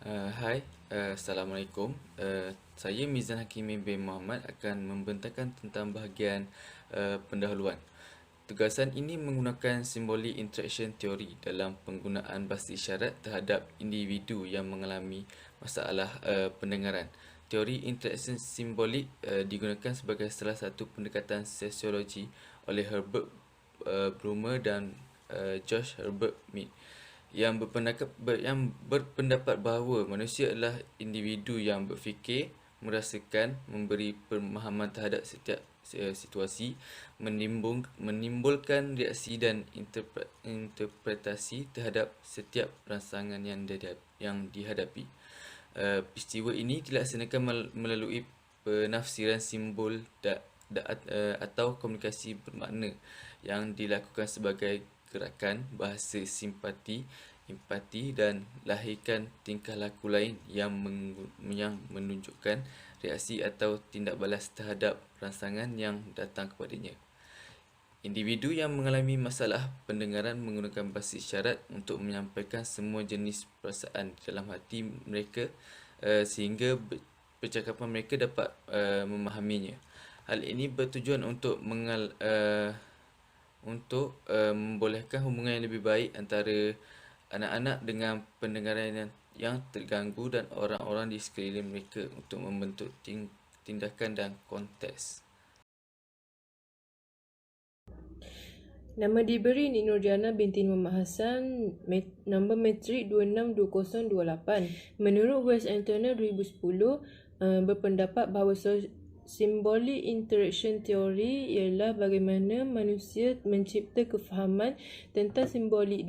Assalamualaikum. Saya Mizan Hakimi bin Muhammad akan membentangkan tentang bahagian pendahuluan. Tugasan ini menggunakan simbolik interaction teori dalam penggunaan bahasa isyarat terhadap individu yang mengalami masalah pendengaran. Teori interaction simbolik digunakan sebagai salah satu pendekatan sosiologi oleh Herbert Blumer dan George Herbert Mead yang berpendapat bahawa manusia adalah individu yang berfikir, merasakan, memberi pemahaman terhadap setiap situasi, menimbulkan reaksi dan interpretasi terhadap setiap rangsangan yang dihadapi. Peristiwa ini dilaksanakan melalui penafsiran simbol atau komunikasi bermakna yang dilakukan sebagai gerakan bahasa simpati, empati dan lahirkan tingkah laku lain yang menunjukkan reaksi atau tindak balas terhadap rangsangan yang datang kepadanya. Individu yang mengalami masalah pendengaran menggunakan bahasa isyarat untuk menyampaikan semua jenis perasaan dalam hati mereka sehingga percakapan mereka dapat memahaminya. Hal ini bertujuan untuk membolehkan hubungan yang lebih baik antara anak-anak dengan pendengaran yang terganggu dan orang-orang di sekeliling mereka untuk membentuk tindakan dan konteks. Nama diberi Nik Nurjana binti Muhammad Hassan, nombor matrik 262028. Menurut West Antonio 2010, berpendapat bahawa Symbolic Interaction Theory ialah bagaimana manusia mencipta kefahaman tentang simbolik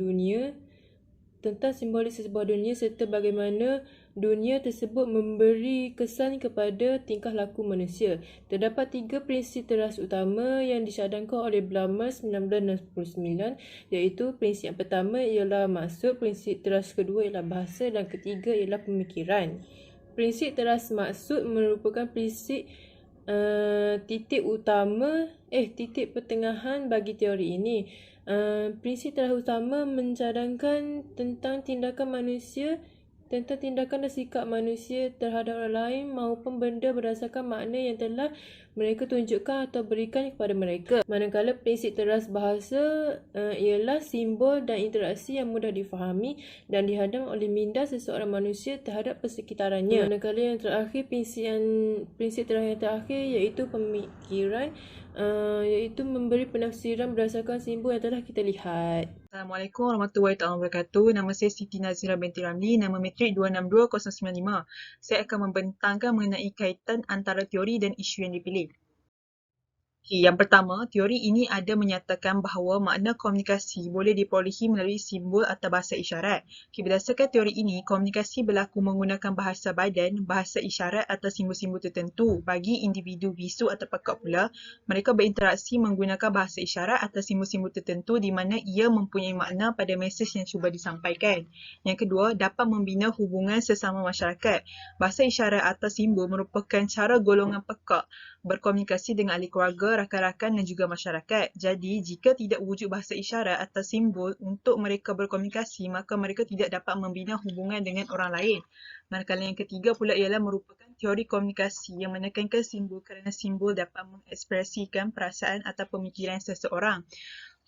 sesebuah dunia serta bagaimana dunia tersebut memberi kesan kepada tingkah laku manusia. Terdapat 3 prinsip teras utama yang disyadangkan oleh Blumer 1969, iaitu prinsip yang pertama ialah maksud, prinsip teras kedua ialah bahasa dan ketiga ialah pemikiran. Prinsip teras maksud merupakan prinsip titik pertengahan bagi teori ini. Prinsip teras utama mencadangkan tentang tindakan dan sikap manusia terhadap orang lain maupun benda berdasarkan makna yang telah mereka tunjukkan atau berikan kepada mereka. Manakala prinsip teras bahasa ialah simbol dan interaksi yang mudah difahami dan dihadam oleh minda seseorang manusia terhadap persekitarannya. Manakala yang terakhir, prinsip teras yang terakhir iaitu pemikiran, iaitu memberi penafsiran berdasarkan simbol yang telah kita lihat. Assalamualaikum warahmatullahi wabarakatuh. Nama saya Siti Nazira binti Ramli, nama matrik 262095. Saya akan membentangkan mengenai kaitan antara teori dan isu yang dipilih. Yang pertama, teori ini ada menyatakan bahawa makna komunikasi boleh diperolehi melalui simbol atau bahasa isyarat. Berdasarkan teori ini, komunikasi berlaku menggunakan bahasa badan, bahasa isyarat atau simbol-simbol tertentu. Bagi individu bisu atau pekak pula, mereka berinteraksi menggunakan bahasa isyarat atau simbol-simbol tertentu di mana ia mempunyai makna pada mesej yang cuba disampaikan. Yang kedua, dapat membina hubungan sesama masyarakat. Bahasa isyarat atau simbol merupakan cara golongan pekak berkomunikasi dengan ahli keluarga, rakan-rakan dan juga masyarakat. Jadi, jika tidak wujud bahasa isyarat atau simbol untuk mereka berkomunikasi, maka mereka tidak dapat membina hubungan dengan orang lain. Manakala yang ketiga pula ialah merupakan teori komunikasi yang menekankan simbol kerana simbol dapat mengekspresikan perasaan atau pemikiran seseorang.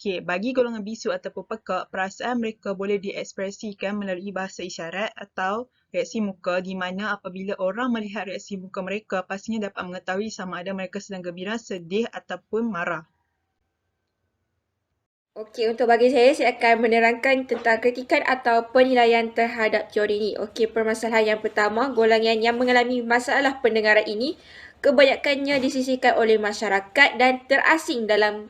Bagi golongan bisu ataupun pekak, perasaan mereka boleh diekspresikan melalui bahasa isyarat atau reaksi muka di mana apabila orang melihat reaksi muka mereka, pastinya dapat mengetahui sama ada mereka sedang gembira, sedih ataupun marah. Okey, untuk bagi saya akan menerangkan tentang kritikan atau penilaian terhadap teori ini. Okey, permasalahan yang pertama, golongan yang mengalami masalah pendengaran ini kebanyakannya disisihkan oleh masyarakat dan terasing dalam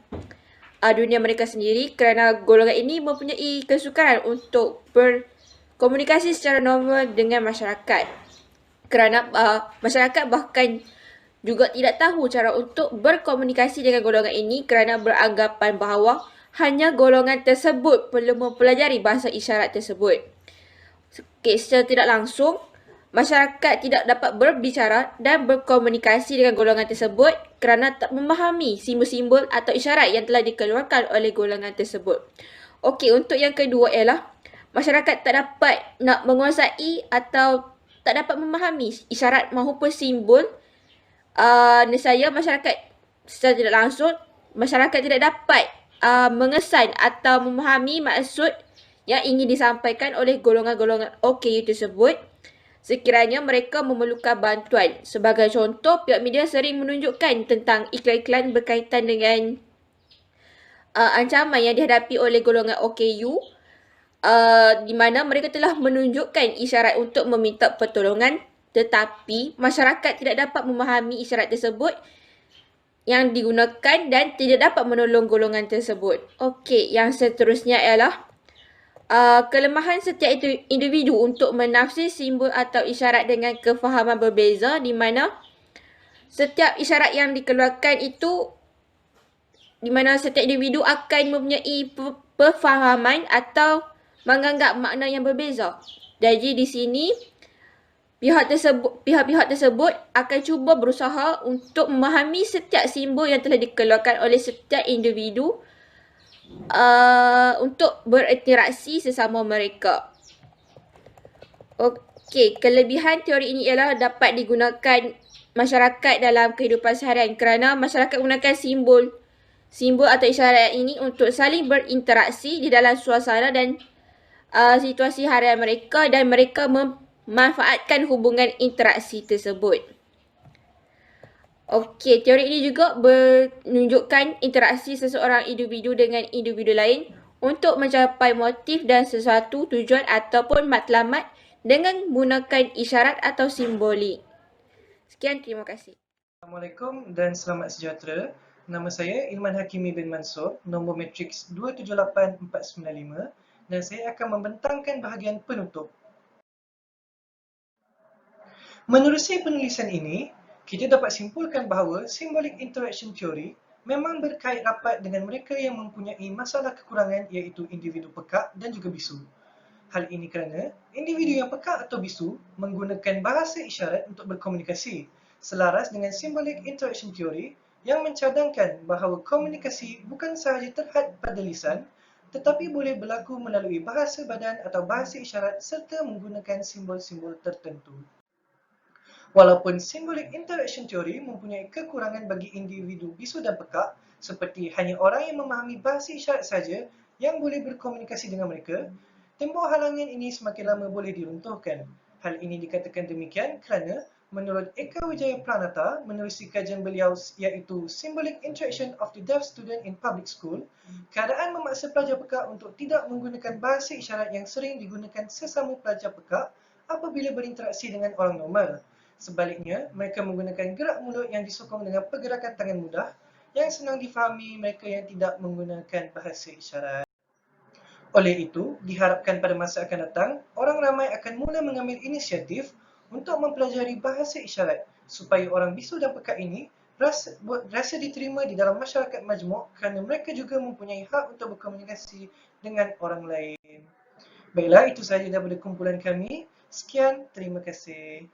dunia mereka sendiri kerana golongan ini mempunyai kesukaran untuk berkomunikasi secara normal dengan masyarakat. Kerana masyarakat bahkan juga tidak tahu cara untuk berkomunikasi dengan golongan ini kerana beranggapan bahawa hanya golongan tersebut perlu mempelajari bahasa isyarat tersebut. Secara tidak langsung, masyarakat tidak dapat berbicara dan berkomunikasi dengan golongan tersebut kerana tak memahami simbol-simbol atau isyarat yang telah dikeluarkan oleh golongan tersebut. Okey, untuk yang kedua ialah masyarakat tak dapat nak menguasai atau tak dapat memahami isyarat maupun simbol, nescaya masyarakat secara tidak langsung, masyarakat tidak dapat mengesan atau memahami maksud yang ingin disampaikan oleh golongan-golongan OKU tersebut sekiranya mereka memerlukan bantuan. Sebagai contoh, pihak media sering menunjukkan tentang iklan-iklan berkaitan dengan ancaman yang dihadapi oleh golongan OKU, di mana mereka telah menunjukkan isyarat untuk meminta pertolongan, tetapi masyarakat tidak dapat memahami isyarat tersebut yang digunakan dan tidak dapat menolong golongan tersebut. Okey, yang seterusnya ialah kelemahan setiap individu untuk menafsir simbol atau isyarat dengan kefahaman berbeza, di mana setiap isyarat yang dikeluarkan itu, di mana setiap individu akan mempunyai perfahaman atau menganggap makna yang berbeza. Jadi di sini pihak-pihak tersebut akan cuba berusaha untuk memahami setiap simbol yang telah dikeluarkan oleh setiap individu untuk berinteraksi sesama mereka. Okey, kelebihan teori ini ialah dapat digunakan masyarakat dalam kehidupan seharian kerana masyarakat menggunakan simbol atau isyarat ini untuk saling berinteraksi di dalam suasana dan situasi harian mereka, dan mereka memanfaatkan hubungan interaksi tersebut. Okey, teori ini juga menunjukkan interaksi seseorang individu dengan individu lain untuk mencapai motif dan sesuatu tujuan ataupun matlamat dengan menggunakan isyarat atau simbolik. Sekian, terima kasih. Assalamualaikum dan selamat sejahtera. Nama saya Ilman Hakimi bin Mansur, nombor matriks 278495, dan saya akan membentangkan bahagian penutup. Menerusi penulisan ini, kita dapat simpulkan bahawa symbolic interaction theory memang berkait rapat dengan mereka yang mempunyai masalah kekurangan, iaitu individu pekak dan juga bisu. Hal ini kerana individu yang pekak atau bisu menggunakan bahasa isyarat untuk berkomunikasi, selaras dengan symbolic interaction theory yang mencadangkan bahawa komunikasi bukan sahaja terhad pada lisan, tetapi boleh berlaku melalui bahasa badan atau bahasa isyarat serta menggunakan simbol-simbol tertentu. Walaupun symbolic interaction theory mempunyai kekurangan bagi individu bisu dan pekak, seperti hanya orang yang memahami bahasa isyarat saja yang boleh berkomunikasi dengan mereka, tembok halangan ini semakin lama boleh diruntuhkan. Hal ini dikatakan demikian kerana menurut Eka Wijaya Pranata, menerusi kajian beliau iaitu Symbolic Interaction of the Deaf Student in Public School, keadaan memaksa pelajar pekak untuk tidak menggunakan bahasa isyarat yang sering digunakan sesama pelajar pekak apabila berinteraksi dengan orang normal. Sebaliknya, mereka menggunakan gerak mulut yang disokong dengan pergerakan tangan mudah yang senang difahami mereka yang tidak menggunakan bahasa isyarat. Oleh itu, diharapkan pada masa akan datang, orang ramai akan mula mengambil inisiatif untuk mempelajari bahasa isyarat supaya orang bisu dan pekak ini rasa diterima di dalam masyarakat majmuk kerana mereka juga mempunyai hak untuk berkomunikasi dengan orang lain. Baiklah, itu sahaja daripada kumpulan kami. Sekian, terima kasih.